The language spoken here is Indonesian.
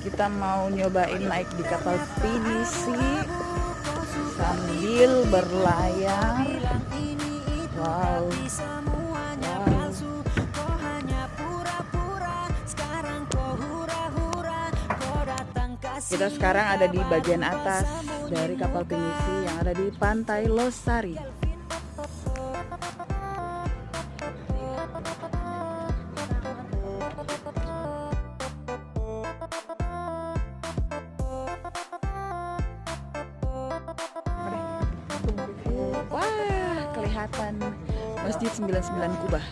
Kita mau nyobain naik di kapal pinisi sambil berlayar. Wow, wow. Kita sekarang ada di bagian atas dari kapal pinisi yang ada di Pantai Losari. Wah, kelihatan Masjid 99 Kubah.